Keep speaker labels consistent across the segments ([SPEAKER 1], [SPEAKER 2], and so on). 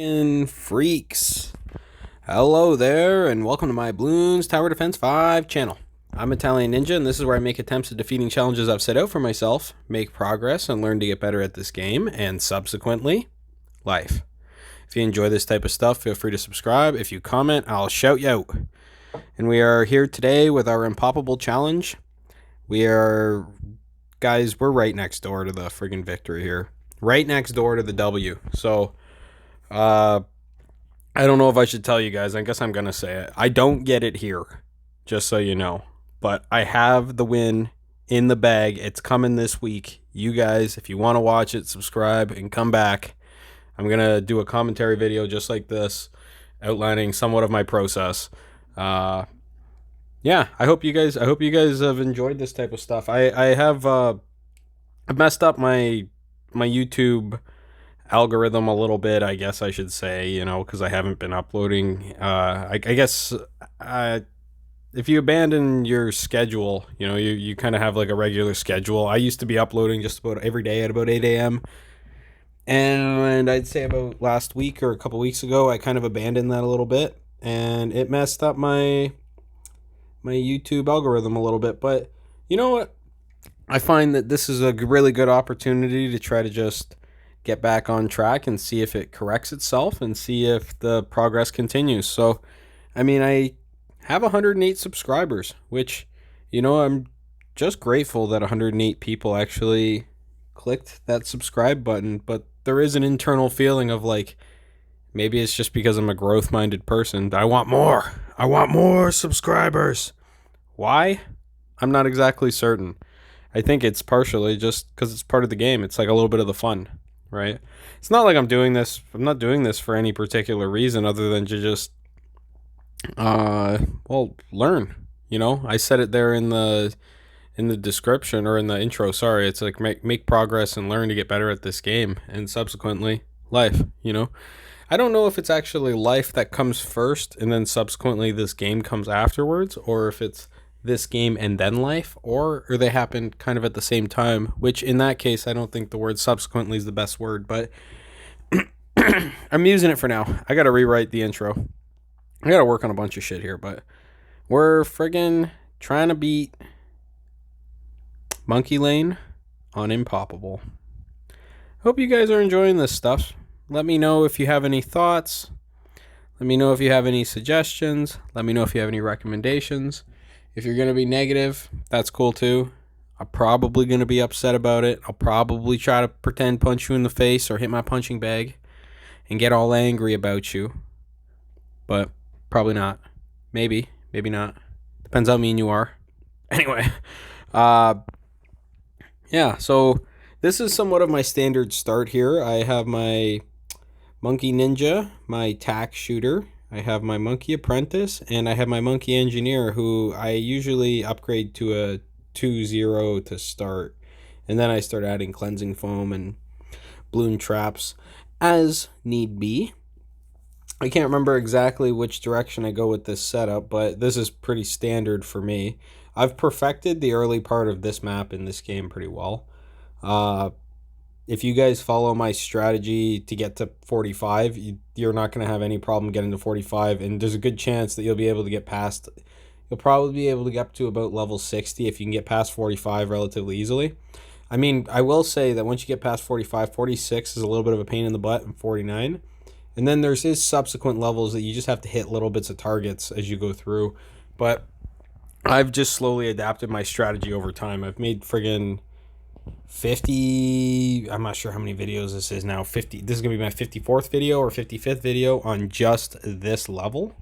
[SPEAKER 1] fucking freaks. Hello there, and welcome to my Bloons Tower Defense 5 channel. I'm Italian Ninja, and this is where I make attempts at defeating challenges I've set out for myself, make progress, and learn to get better at this game, and subsequently, life. If you enjoy this type of stuff, feel free to subscribe. If you comment, I'll shout you out. And we are here today with our Impoppable Challenge. Guys, we're right next door to the friggin' victory here. Right next door to the W. So, I don't know if I should tell you guys. I guess I'm going to say it. I don't get it here, just so you know. But I have the win in the bag. It's coming this week. You guys, if you want to watch it, subscribe and come back. I'm going to do a commentary video just like this, outlining somewhat of my process. Yeah, I hope you guys have enjoyed this type of stuff. I've messed up my YouTube algorithm a little bit, I guess I should say, because I haven't been uploading. I guess if you abandon your schedule, you kind of have like a regular schedule. I used to be uploading just about every day at about 8 a.m. And I'd say about last week or a couple weeks ago, I kind of abandoned that a little bit, and it messed up my YouTube algorithm a little bit. But you know what? I find that this is a really good opportunity to try to just get back on track and see if it corrects itself and see if the progress continues. So, I mean, I have 108 subscribers, which, I'm just grateful that 108 people actually clicked that subscribe button. But there is an internal feeling of like, maybe it's just because I'm a growth-minded person. I want more. I want more subscribers. Why? I'm not exactly certain. I think it's partially just because it's part of the game. It's like a little bit of the fun, right? It's not like I'm not doing this for any particular reason other than to just, learn. I said it there in the description, or in the intro. Sorry, it's like make progress and learn to get better at this game, and subsequently life. I don't know if it's actually life that comes first and then subsequently this game comes afterwards, or if it's this game and then life, or they happen kind of at the same time, which in that case, I don't think the word subsequently is the best word, but I'm using it for now. I got to rewrite the intro. I got to work on a bunch of shit here, but we're friggin' trying to beat Monkey Lane on Impoppable. Hope you guys are enjoying this stuff. Let me know if you have any thoughts. Let me know if you have any suggestions. Let me know if you have any recommendations. If you're going to be negative, that's cool too. I'm probably going to be upset about it. I'll probably try to pretend punch you in the face or hit my punching bag and get all angry about you. But probably not. Maybe not. Depends how mean you are. Anyway, yeah, so this is somewhat of my standard start here. I have my Monkey Ninja, my tack shooter, I have my Monkey Apprentice, and I have my Monkey Engineer, who I usually upgrade to a 2-0 to start. And then I start adding cleansing foam and balloon traps as need be. I can't remember exactly which direction I go with this setup, but this is pretty standard for me. I've perfected the early part of this map in this game pretty well. If you guys follow my strategy to get to 45, you're not going to have any problem getting to 45, and there's a good chance that you'll be able to get past. You'll probably be able to get up to about level 60 if you can get past 45 relatively easily. I mean, I will say that once you get past 45, 46 is a little bit of a pain in the butt, and 49. And then there's his subsequent levels that you just have to hit little bits of targets as you go through. But I've just slowly adapted my strategy over time. I've made friggin' 50, I'm not sure how many videos this is now. 50. This is going to be my 54th video or 55th video on just this level.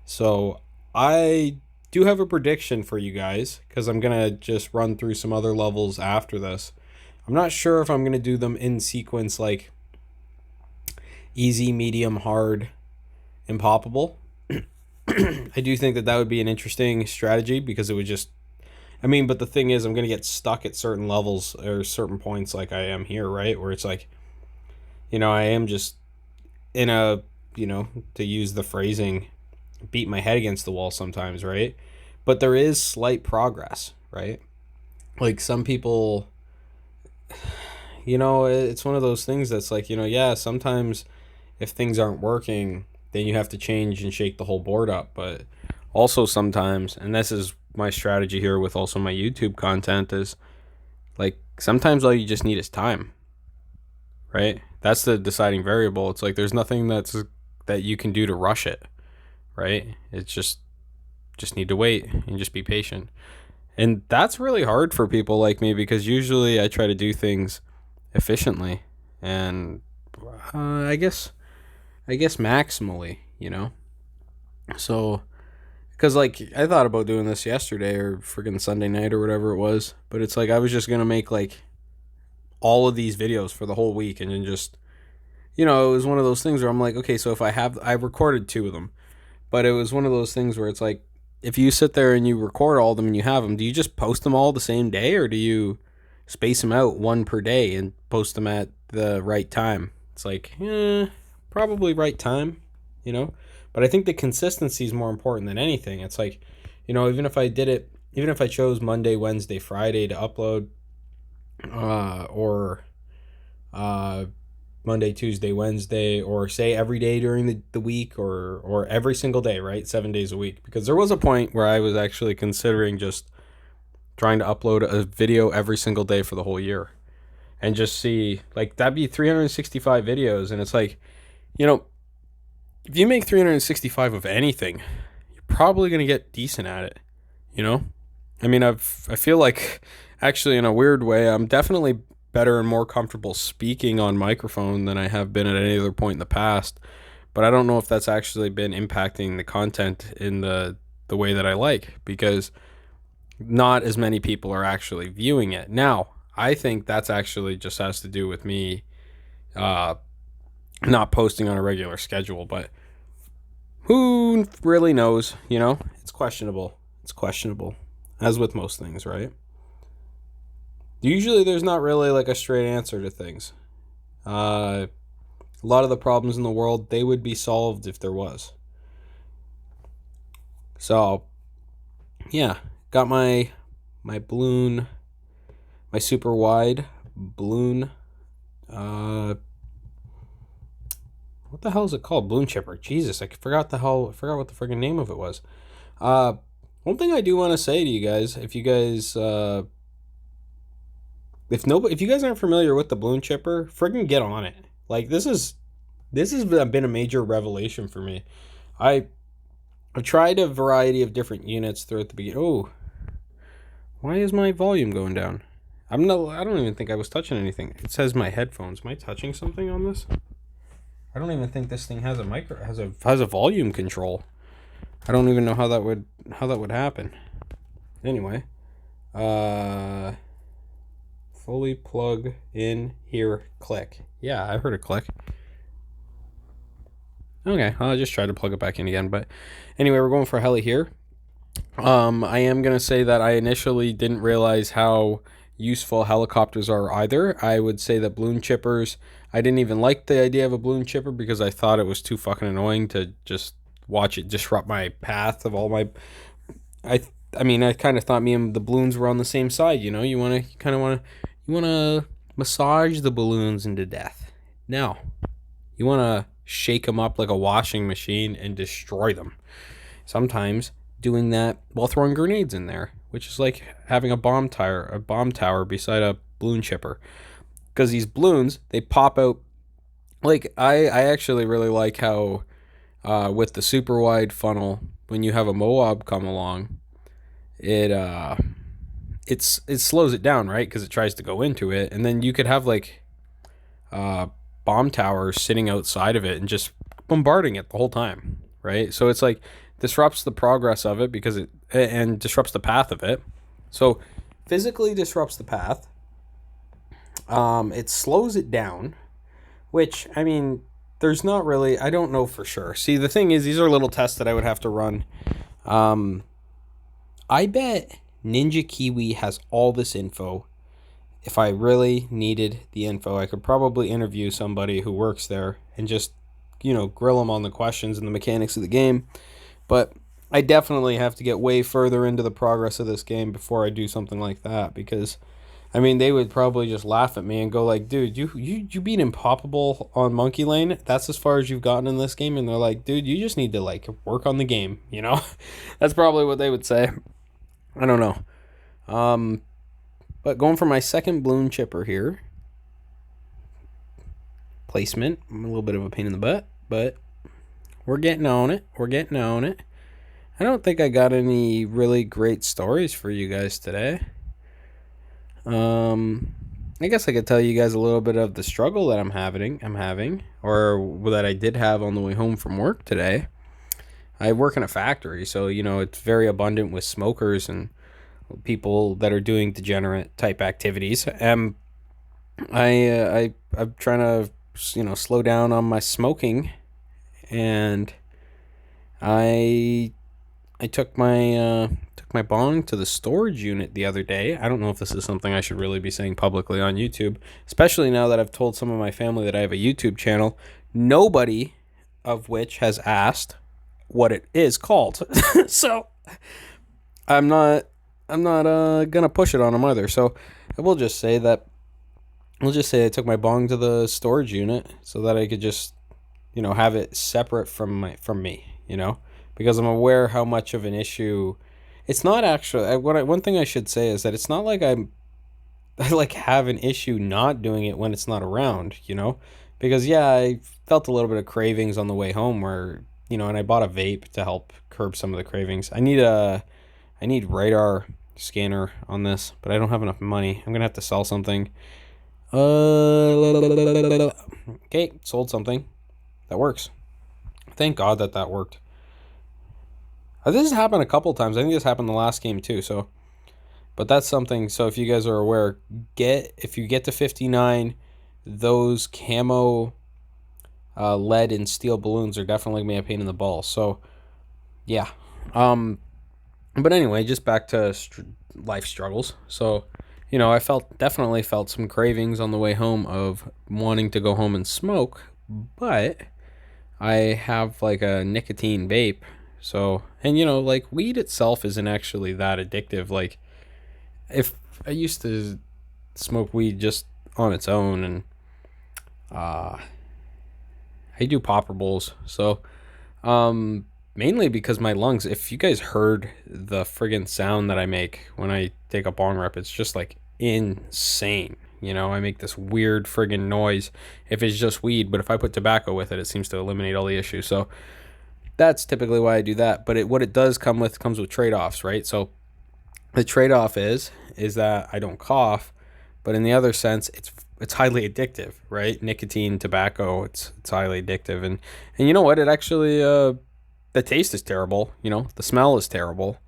[SPEAKER 1] So I do have a prediction for you guys, because I'm going to just run through some other levels after this. I'm not sure if I'm going to do them in sequence, like easy, medium, hard, Impoppable. I do think that would be an interesting strategy, because it would just, but the thing is, I'm going to get stuck at certain levels or certain points like I am here, right? Where it's like, I am just in a, to use the phrasing, beat my head against the wall sometimes, right? But there is slight progress, right? Like some people, it's one of those things that's like, yeah, sometimes if things aren't working, then you have to change and shake the whole board up. But also sometimes, and this is my strategy here with also my YouTube content, is like sometimes all you just need is time, right? That's the deciding variable. It's like there's nothing that you can do to rush it, right? It's just need to wait and just be patient. And that's really hard for people like me because usually I try to do things efficiently and I guess maximally, you know. So because like I thought about doing this yesterday or freaking Sunday night or whatever it was, but it's like I was just gonna make like all of these videos for the whole week and then just, it was one of those things where I'm like, okay, so if I recorded two of them, but it was one of those things where it's like if you sit there and you record all of them and you have them, do you just post them all the same day or do you space them out one per day and post them at the right time? It's like, probably right time, you know? But I think the consistency is more important than anything. It's like, even if I chose Monday, Wednesday, Friday to upload, or Monday, Tuesday, Wednesday, or say every day during the week or every single day, right? 7 days a week. Because there was a point where I was actually considering just trying to upload a video every single day for the whole year and just see, like, that'd be 365 videos. And it's like, if you make 365 of anything, you're probably going to get decent at it, you know? I mean, I feel like actually in a weird way, I'm definitely better and more comfortable speaking on microphone than I have been at any other point in the past. But I don't know if that's actually been impacting the content in the way that I like, because not as many people are actually viewing it. Now, I think that's actually just has to do with me not posting on a regular schedule, but who really knows, It's questionable. It's questionable, as with most things, right? Usually there's not really like a straight answer to things. A lot of the problems in the world, they would be solved if there was. So, yeah, got my balloon, my super wide balloon. What the hell is it called? Balloon chipper. Jesus, I forgot what the friggin' name of it was. One thing I do want to say to you guys, if you guys if you guys aren't familiar with the balloon chipper, friggin' get on it. Like this has been a major revelation for me. I've tried a variety of different units throughout the beginning. Oh, why is my volume going down? I don't even think I was touching anything. It says my headphones. Am I touching something on this? I don't even think this thing has a volume control. I don't even know how that would happen. Anyway, fully plug in here, click. Yeah, I heard a click. Okay, I'll just try to plug it back in again. But anyway, we're going for heli here. I am gonna say that I initially didn't realize how useful helicopters are either. I would say that balloon chippers, I didn't even like the idea of a balloon chipper because I thought it was too fucking annoying to just watch it disrupt my path of all my. I kind of thought me and the balloons were on the same side. You want to massage the balloons into death. Now, you want to shake them up like a washing machine and destroy them. Sometimes doing that while throwing grenades in there, which is like having a bomb tower beside a balloon chipper. Because these balloons, they pop out. Like I actually really like how with the super wide funnel, when you have a Moab come along, it slows it down, right? Because it tries to go into it, and then you could have like bomb towers sitting outside of it and just bombarding it the whole time, right? So it's like disrupts the progress of it and disrupts the path of it. So physically disrupts the path. It slows it down, which, I mean, there's not really, I don't know for sure. See, the thing is, these are little tests that I would have to run. I bet Ninja Kiwi has all this info. If I really needed the info, I could probably interview somebody who works there and just, grill them on the questions and the mechanics of the game. But I definitely have to get way further into the progress of this game before I do something like that, because I mean, they would probably just laugh at me and go like, "Dude, you beat Impoppable on Monkey Lane. That's as far as you've gotten in this game." And they're like, "Dude, you just need to like work on the game." You know, that's probably what they would say. I don't know. Um, but going for my second Bloon chipper here, placement. I'm a little bit of a pain in the butt, but we're getting on it. We're getting on it. I don't think I got any really great stories for you guys today. Um, I guess I could tell you guys a little bit of the struggle that I'm having, or that I did have on the way home from work today. I work in a factory, so you know it's very abundant with smokers and people that are doing degenerate type activities. I'm trying to slow down on my smoking, and I I took my bong to the storage unit the other day. I don't know if this is something I should really be saying publicly on YouTube, especially now that I've told some of my family that I have a YouTube channel, nobody of which has asked what it is called. So I'm not I'm not gonna push it on them either. So I will just say that we'll just say I took my bong to the storage unit so that I could just have it separate from me, because I'm aware how much of an issue it's not actually. One thing I should say is that it's not like I like have an issue not doing it when it's not around, because yeah, I felt a little bit of cravings on the way home where, and I bought a vape to help curb some of the cravings. I need radar scanner on this, but I don't have enough money. I'm gonna have to sell something. Okay, sold something. That works. Thank God that worked. This has happened a couple times. I think this happened the last game too. So, but that's something. So if you guys are aware, if you get to 59, those camo lead and steel balloons are definitely gonna be a pain in the balls. So, yeah. But anyway, just back to life struggles. So, I definitely felt some cravings on the way home of wanting to go home and smoke, but I have like a nicotine vape. So, and like weed itself isn't actually that addictive. Like, if I used to smoke weed just on its own, and uh, I do poppables. So, mainly because my lungs, if you guys heard the friggin' sound that I make when I take a bong rip, it's just like insane. I make this weird friggin' noise if it's just weed, but if I put tobacco with it, it seems to eliminate all the issues. So that's typically why I do that. But what it does comes with trade-offs, right? So the trade-off is that I don't cough, but in the other sense, it's highly addictive, right? Nicotine, tobacco, it's highly addictive, and you know what? It actually the taste is terrible. The smell is terrible.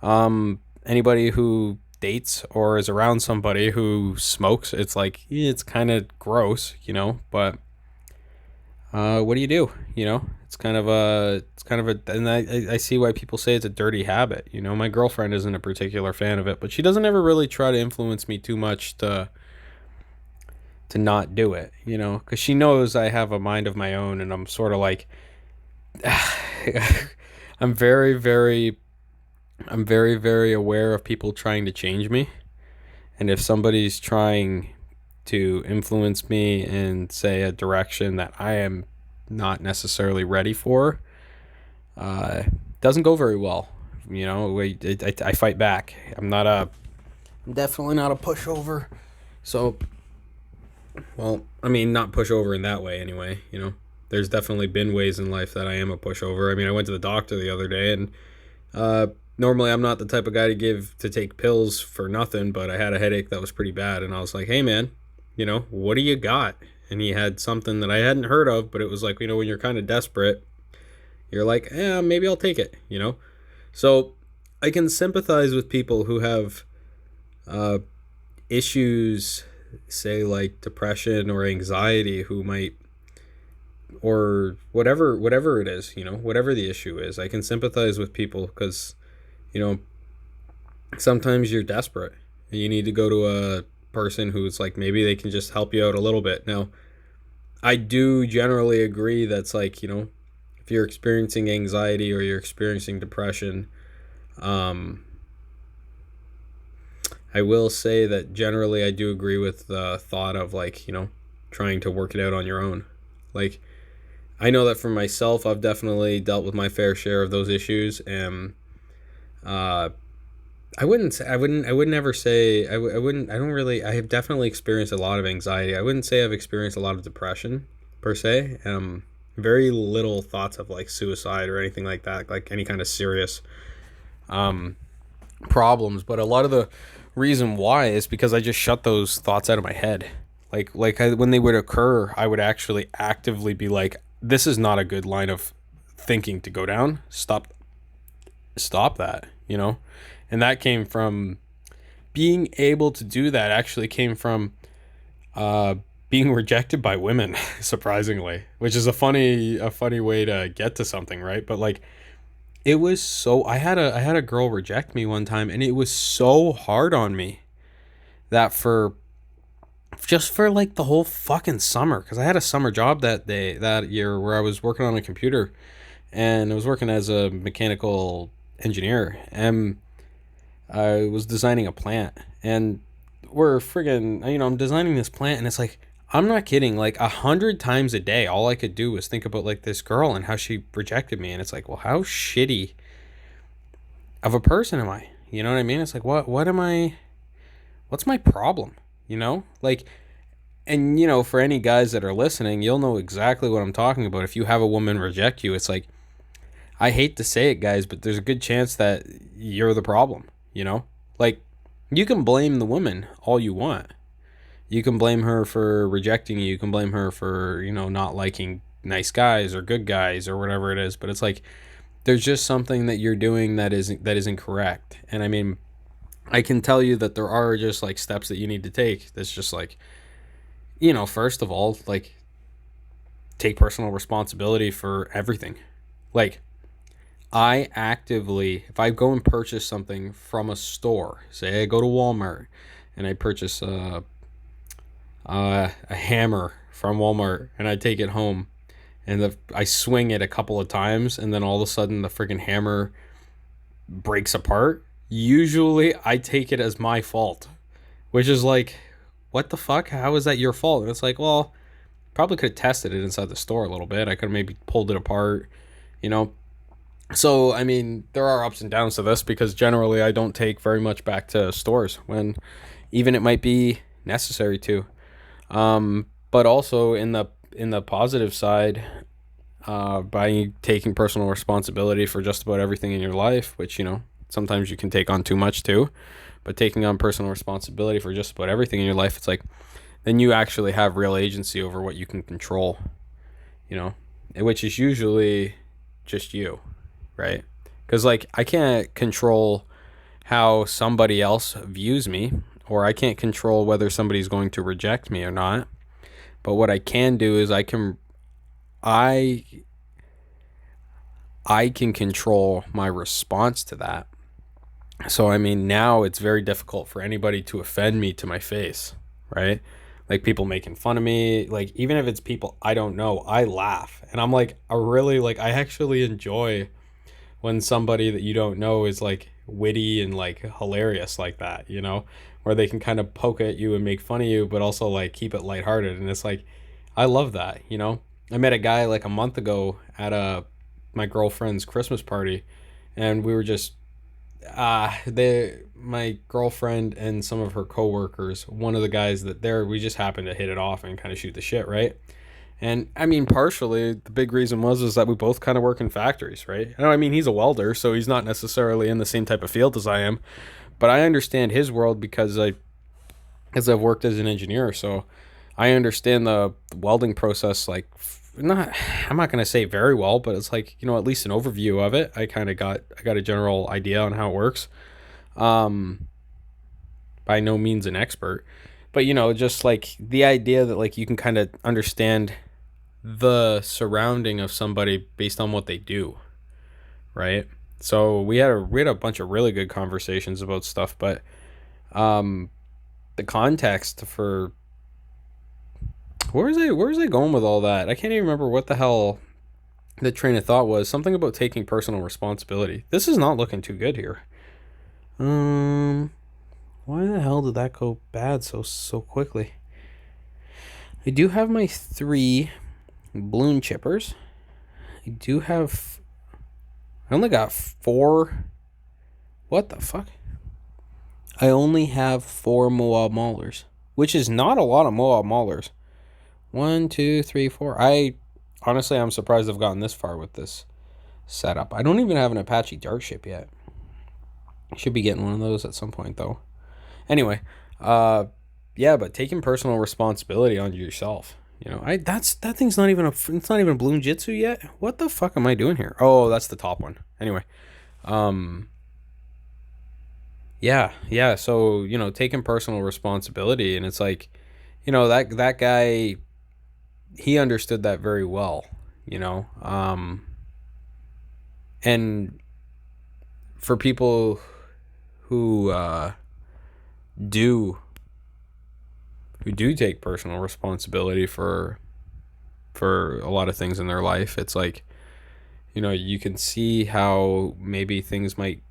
[SPEAKER 1] Anybody who dates or is around somebody who smokes, it's like it's kind of gross, but what do you do? And I see why people say it's a dirty habit. My girlfriend isn't a particular fan of it, but she doesn't ever really try to influence me too much to not do it, because she knows I have a mind of my own, and I'm sort of like, I'm very, very, I'm very, very aware of people trying to change me, and if somebody's trying to influence me in, say, a direction that I am not necessarily ready for, doesn't go very well. I fight back. I'm definitely not a pushover. So, well, I mean, not pushover in that way anyway. There's definitely been ways in life that I am a pushover. I mean, I went to the doctor the other day, and normally I'm not the type of guy to take pills for nothing, but I had a headache that was pretty bad, and I was like, hey man, what do you got? And he had something that I hadn't heard of, but it was like, when you're kind of desperate, you're like, yeah, maybe I'll take it, So I can sympathize with people who have issues, say like depression or anxiety, who might, or whatever it is, whatever the issue is. I can sympathize with people because, sometimes you're desperate and you need to go to a person who's like, maybe they can just help you out a little bit. Now, I do generally agree that's like, if you're experiencing anxiety or you're experiencing depression, I I will say that generally I do agree with the thought of, like, trying to work it out on your own. Like, I know that for myself, I've definitely dealt with my fair share of those issues, and uh, I would never say, I wouldn't, I don't really, I have definitely experienced a lot of anxiety. I wouldn't say I've experienced a lot of depression, per se. Very little thoughts of, like, suicide or anything like that, like any kind of serious um, problems. But a lot of the reason why is because I just shut those thoughts out of my head. When they would occur, I would actually actively be like, this is not a good line of thinking to go down. Stop that, And that came from being able to do that, actually came from uh, being rejected by women, surprisingly, which is a funny way to get to something, right? But, like, it was so, I had a girl reject me one time, and it was so hard on me that for like the whole fucking summer, because I had a summer job that year where I was working on a computer, and I was working as a mechanical engineer, and I was designing a plant, and we're friggin', I'm designing this plant, and it's like, I'm not kidding, like 100 times a day, all I could do was think about, like, this girl and how she rejected me, and it's like, well, how shitty of a person am I? You know what I mean? It's like, what's my problem? Like, and for any guys that are listening, you'll know exactly what I'm talking about. If you have a woman reject you, it's like, I hate to say it, guys, but there's a good chance that you're the problem, Like, you can blame the woman all you want. You can blame her for rejecting you. You can blame her for, not liking nice guys or good guys or whatever it is. But it's like, there's just something that you're doing that isn't correct. And I mean, I can tell you that there are just, like, steps that you need to take. That's just like, first of all, like, take personal responsibility for everything. Like, I actively, if I go and purchase something from a store, say I go to Walmart and I purchase a hammer from Walmart and I take it home, and I swing it a couple of times, and then all of a sudden the freaking hammer breaks apart. Usually I take it as my fault, which is like, what the fuck? How is that your fault? And it's like, well, probably could have tested it inside the store a little bit. I could have maybe pulled it apart, you know? So, I mean, there are ups and downs to this, because generally I don't take very much back to stores when even it might be necessary to. But also in the positive side, by taking personal responsibility for just about everything in your life, which, sometimes you can take on too much too, but taking on personal responsibility for just about everything in your life, it's like, then you actually have real agency over what you can control, which is usually just you, right? Because, like, I can't control how somebody else views me, or I can't control whether somebody's going to reject me or not. But what I can do is I can control my response to that. So, I mean, now it's very difficult for anybody to offend me to my face, right? Like, people making fun of me, like, even if it's people I don't know, I laugh. And I'm like, I actually enjoy when somebody that you don't know is, like, witty and, like, hilarious like that, where they can kind of poke at you and make fun of you, but also, like, keep it lighthearted. And it's like, I love that, I met a guy like a month ago at my girlfriend's Christmas party, and we were just my girlfriend and some of her coworkers, one of the guys we just happened to hit it off and kind of shoot the shit, right? And I mean, partially the big reason was that we both kind of work in factories, right? I mean, he's a welder, so he's not necessarily in the same type of field as I am, but I understand his world because I've worked as an engineer, so I understand the welding process, like, I'm not going to say very well, but it's like, at least an overview of it. I got a general idea on how it works. By no means an expert, but, just like the idea that, like, you can kind of understand the surrounding of somebody based on what they do, right? So we had a bunch of really good conversations about stuff, but the context for where was I going with all that? I can't even remember what the hell the train of thought was. Something about taking personal responsibility. This is not looking too good here. Why the hell did that go bad so quickly? I do have my 3 balloon chippers. I only got 4. What the fuck? I only have 4 Moab Maulers, which is not a lot of Moab Maulers. 1, 2, 3, 4. Honestly, I'm surprised I've gotten this far with this setup. I don't even have an Apache Dark Ship yet. Should be getting one of those at some point, though. Anyway, yeah, but taking personal responsibility on yourself. That thing's not even it's not even Bloon Jitsu yet. What the fuck am I doing here? Oh, that's the top one. Anyway, yeah. So taking personal responsibility, and it's like, that guy, he understood that very well. And for people who do take personal responsibility for a lot of things in their life, it's like, you can see how maybe things might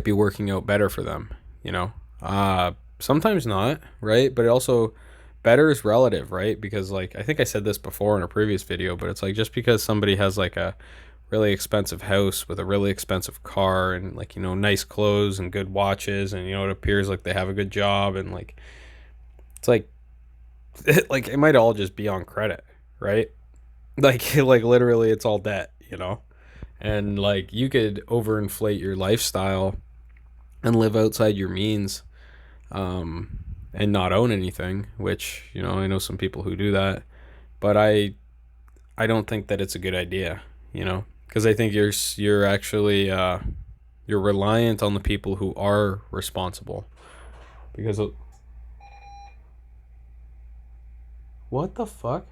[SPEAKER 1] be working out better for them. Sometimes not, right? But it also, better is relative, right? Because, like, I think I said this before in a previous video, but it's like, just because somebody has like a really expensive house with a really expensive car and, like, nice clothes and good watches, and it appears like they have a good job, and like, it's like like it might all just be on credit, right? Like literally it's all debt, and like you could overinflate your lifestyle and live outside your means, and not own anything, which I know some people who do that, but I don't think that it's a good idea, because I think you're actually you're reliant on the people who are responsible. Because what the fuck?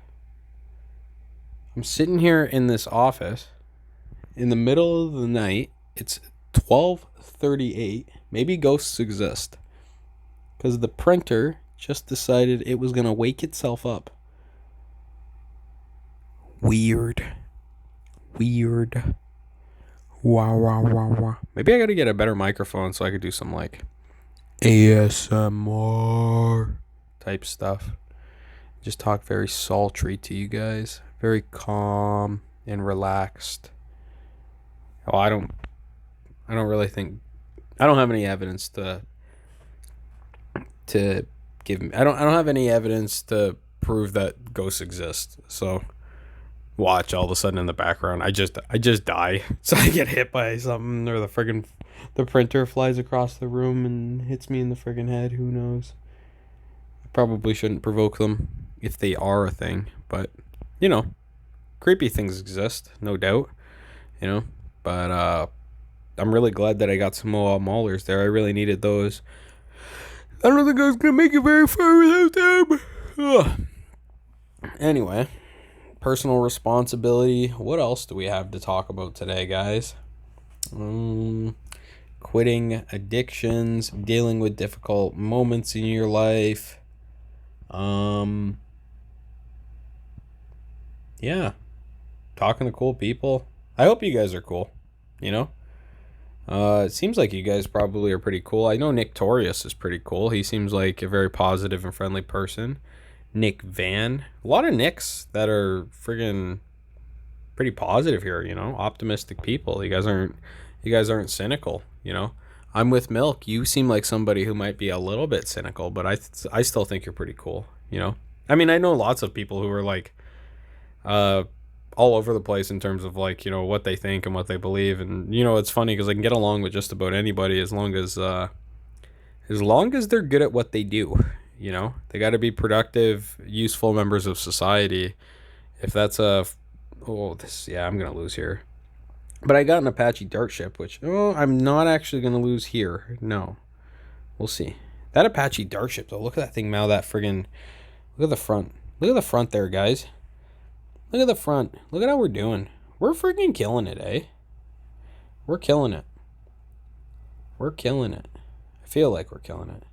[SPEAKER 1] I'm sitting here in this office in the middle of the night. It's 12:38. Maybe ghosts exist, because the printer just decided it was gonna wake itself up. Weird. Wow. Maybe I gotta get a better microphone so I could do some like ASMR type stuff. Just talk very sultry to you guys, very calm and relaxed. Oh, I don't really think, I don't have any evidence to give me. I don't have any evidence to prove that ghosts exist. So watch, all of a sudden in the background, I just die. So I get hit by something, or the printer flies across the room and hits me in the friggin' head. Who knows? I probably shouldn't provoke them if they are a thing, but creepy things exist, no doubt. But I'm really glad that I got some Moab Maulers there. I really needed those. I don't think I was gonna make it very far without them. Ugh. Anyway, personal responsibility. What else do we have to talk about today, guys? Quitting addictions, dealing with difficult moments in your life. Yeah, talking to cool people. I hope you guys are cool. It seems like you guys probably are pretty cool. I know Nick Torius is pretty cool. He seems like a very positive and friendly person. Nick Van. A lot of Nicks that are friggin' pretty positive here, optimistic people. You guys aren't cynical, I'm with Milk. You seem like somebody who might be a little bit cynical, but I still think you're pretty cool, I mean, I know lots of people who are like all over the place in terms of like, what they think and what they believe, and it's funny because I can get along with just about anybody as long as they're good at what they do. They got to be productive, useful members of society. If that's I'm gonna lose here, but I got an Apache Dark Ship, which I'm not actually gonna lose here. No, we'll see. That Apache Dark Ship though, look at that thing now. That friggin' look at the front. Look at the front there, guys. Look at the front. Look at how we're doing. We're freaking killing it, eh? We're killing it. I feel like we're killing it.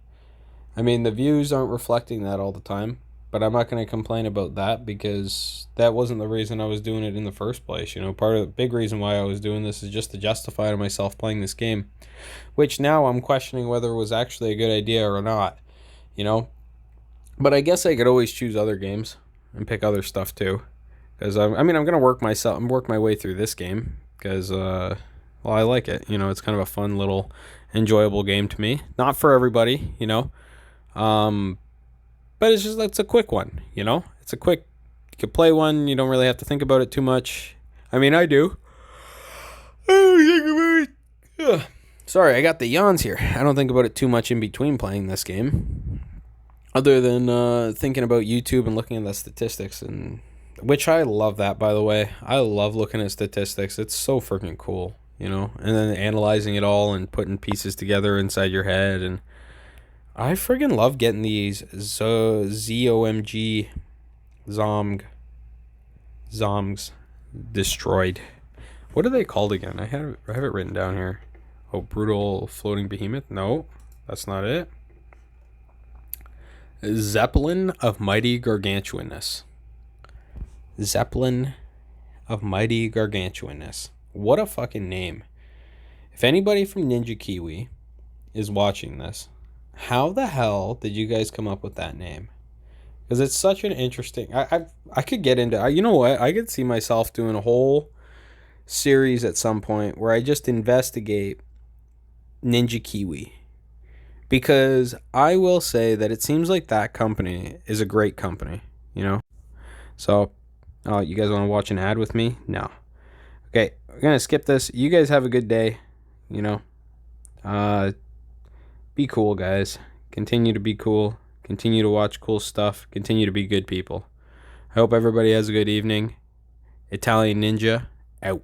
[SPEAKER 1] I mean, the views aren't reflecting that all the time, but I'm not going to complain about that because that wasn't the reason I was doing it in the first place. You know, part of the big reason why I was doing this is just to justify to myself playing this game, which now I'm questioning whether it was actually a good idea or not, you know. But I guess I could always choose other games and pick other stuff too. Because I mean, I'm going to work my way through this game because, well, I like it. You know, it's kind of a fun little enjoyable game to me. Not for everybody, you know. But it's a quick one, you know? It's a quick, you can play one, you don't really have to think about it too much. I mean, I do. Sorry, I got the yawns here. I don't think about it too much in between playing this game. Other than thinking about YouTube and looking at the statistics, and which I love that, by the way. I love looking at statistics. It's so freaking cool, you know? And then analyzing it all and putting pieces together inside your head, and I friggin' love getting these ZOMG Zomgs destroyed. What are they called again? I have it written down here. Oh, brutal floating behemoth? No, that's not it. Zeppelin of mighty gargantuanness. Zeppelin of mighty gargantuanness. What a fucking name. If anybody from Ninja Kiwi is watching this, how the hell did you guys come up with that name? Because it's such an interesting... I could get into... You know what? I could see myself doing a whole series at some point where I just investigate Ninja Kiwi. Because I will say that it seems like that company is a great company, you know? So, you guys want to watch an ad with me? No. Okay, we're going to skip this. You guys have a good day, you know? Be cool, guys. Continue to be cool. Continue to watch cool stuff. Continue to be good people. I hope everybody has a good evening. Italian Ninja, out.